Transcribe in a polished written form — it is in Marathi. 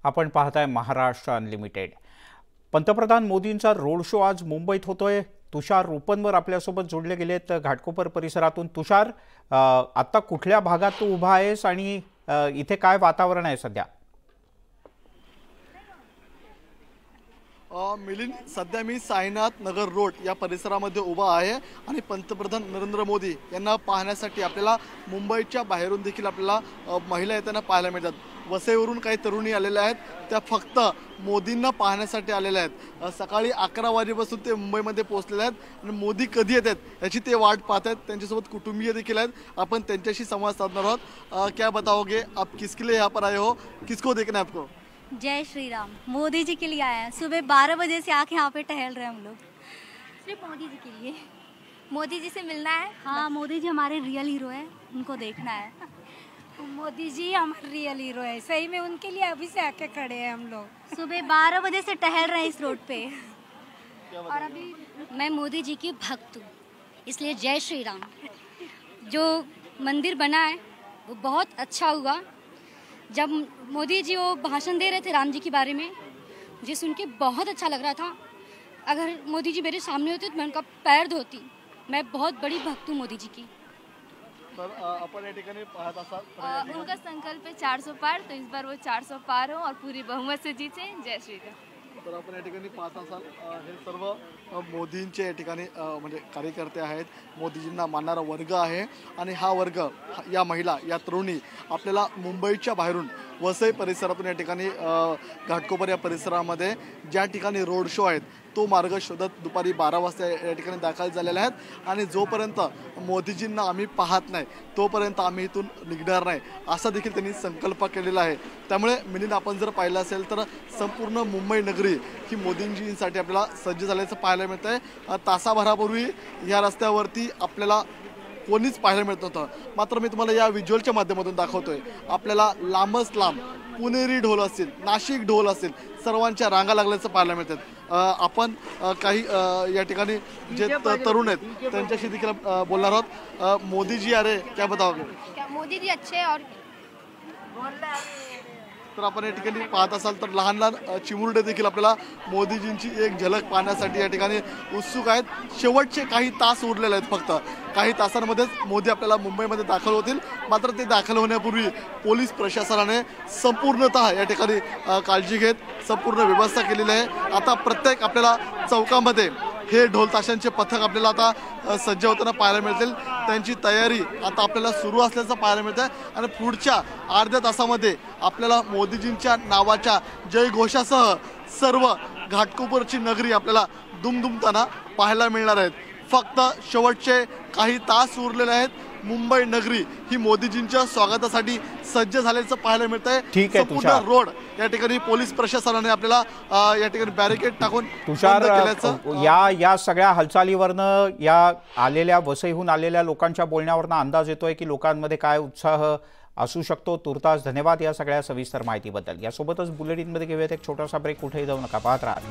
आपण पाहताय महाराष्ट्र अनलिमिटेड। पंतप्रधान मोदींचा रोड शो आज मुंबईत होतोय। तुषार रूपनवर आपल्यासोबत जोडले गेलेत घाटकोपर परिसरातून। तुषार, आता कुठल्या भागात तू उभा आहेस आणि इथे काय वातावरण आहे सध्या? मिलिंद, सध्या मी साईनाथ नगर रोड या परिसरामध्ये उभा आहे आणि पंतप्रधान नरेंद्र मोदी यांना पाहण्यासाठी आपल्याला मुंबईच्या बाहेरून देखील आपल्याला महिला येताना पाहायला मिळतात। वसईवरून काही तरुणी आलेल्या आहेत, त्या फक्त मोदींना पाहण्यासाठी आलेल्या आहेत। सकाळी 11 वाजेपासून ते मुंबईमध्ये पोहोचलेले आहेत आणि मोदी कधी येतात याची ते वाट पाहत आहेत। त्यांच्यासोबत कुटुंबीय देखील आहेत, आपण त्यांच्याशी संवाद साधणार आहोत। क्या बताओगे, आप किसके लिए यहाँ पर आए हो, किसको देखना है आपको? जय श्री राम। मोदी जी के लिए आए हैं। सुबह 12 बजे से आके यहाँ पे टहल रहे हैं हम लोग, सिर्फ मोदी जी के लिए। मोदी जी से मिलना है। हाँ, मोदी जी हमारे रियल हीरो हैं, उनको देखना है। मोदी जी हमारे रियल हीरो है, सही में उनके लिए अभी से आके खड़े हैं हम लोग। सुबह 12 बजे से टहल रहे हैं इस रोड पे। और अभी मैं मोदी जी की भक्त हूँ, इसलिए जय श्री राम। जो मंदिर बना है वो बहुत अच्छा हुआ। जब मोदी जी वो भाषण दे रहे थे राम जी के बारे में, मुझे सुन के बहुत अच्छा लग रहा था। अगर मोदी जी मेरे सामने होते तो मैं उनका पैर धोती। मैं बहुत बड़ी भक्त हूँ मोदी जी की। आपण या ठिकाणी पाहत असाल उनका संकल्प है 400 पार, तो इस बार वो 400 पार हो और पूरी बहुमत से जीते। जय श्री राम। तर आपण या ठिकाणी पाहत असाल हे सर्व मोदींचे या ठिकाणी म्हणजे कार्यकर्ते आहेत, मोदीजींना मानणारा वर्ग आहे आणि हा वर्ग, या महिला, या तरुणी आपल्याला मुंबईच्या बाहेरून वसई परिसरातून या ठिकाणी घाटकोपर या परिसरामध्ये ज्या ठिकाणी रोड शो आहेत तो मार्ग शोधत दुपारी 12 वाजता या ठिकाणी दाखल झालेले आहेत आणि जोपर्यंत मोदीजींना आम्ही पाहत नाही तोपर्यंत आम्ही इथून निघणार नाही असा देखील त्यांनी संकल्प केलेला आहे। त्यामुळे मिलिंद, आपण जर पाहिलं असेल तर संपूर्ण मुंबई नगरी ही मोदींजींसाठी आपल्याला सज्ज झाल्याचं पाहायला मिळतं आहे। तासाभरापूर्वी या रस्त्यावरती आपल्याला कोणीच पाहायला मिळत नव्हतं, मात्र मी तुम्हाला या व्हिज्युअलच्या माध्यमातून दाखवतोय। आपल्याला लांबच लांब पुणेरी ढोल असतील, नाशिक ढोल असतील, सर्वांच्या रांगा लागल्याचं पाहायला मिळतात। आपण काही या ठिकाणी जे तरुण आहेत त्यांच्याशी देखील बोलणार आहोत। मोदी जी अरे क्या बताओगे? क्या मोदी जी अच्छे और तर आपण या ठिकाणी पाहत असाल तर लहान लहान चिमुरडे देखील आपल्याला मोदीजींची एक झलक पाहण्यासाठी या ठिकाणी उत्सुक आहेत। शेवटचे काही तास उरलेले आहेत, फक्त काही तासांमध्येच मोदी आपल्याला मुंबईमध्ये दाखल होतील। मात्र ते दाखल होण्यापूर्वी पोलीस प्रशासनाने संपूर्णतः या ठिकाणी काळजी घेत संपूर्ण व्यवस्था केलेली आहे। आता प्रत्येक आपल्याला चौकामध्ये हे ढोल ताशांचे पथक आपल्याला आता सज्ज होताना पाहायला मिळतील। त्यांची तयारी आता आपल्याला सुरू असल्याचं पाहायला मिळतं आणि पुढच्या अर्ध्या तासामध्ये आपल्याला मोदीजींच्या नावाच्या जयघोषासह सर्व घाटकोपरची नगरी आपल्याला दुमदुमताना पाहायला मिळणार आहेत। फक्त शेवटचे काही तास उरलेले आहेत। मुंबई नगरी ही मोदीजींच्या स्वागतासाठी सज्ज झाल्याचं पाहायला मिळतंय। ठीक आहे तुषार, रोड या ठिकाणी पोलीस प्रशासनाने आपल्याला या ठिकाणी बॅरिकेड टाकून तुषार या सगळ्या हालचालीवरनं, या आलेल्या वसईहून आलेल्या लोकांच्या बोलण्यावरनं अंदाज येतोय की लोकांमध्ये काय उत्साह असू शकतो। तुर्तास धन्यवाद या सगळ्या सविस्तर माहितीबद्दल। यासोबतच बुलेटिनमध्ये घेऊयात एक छोटासा ब्रेक, कुठेही जाऊ नका, पाहत राहा।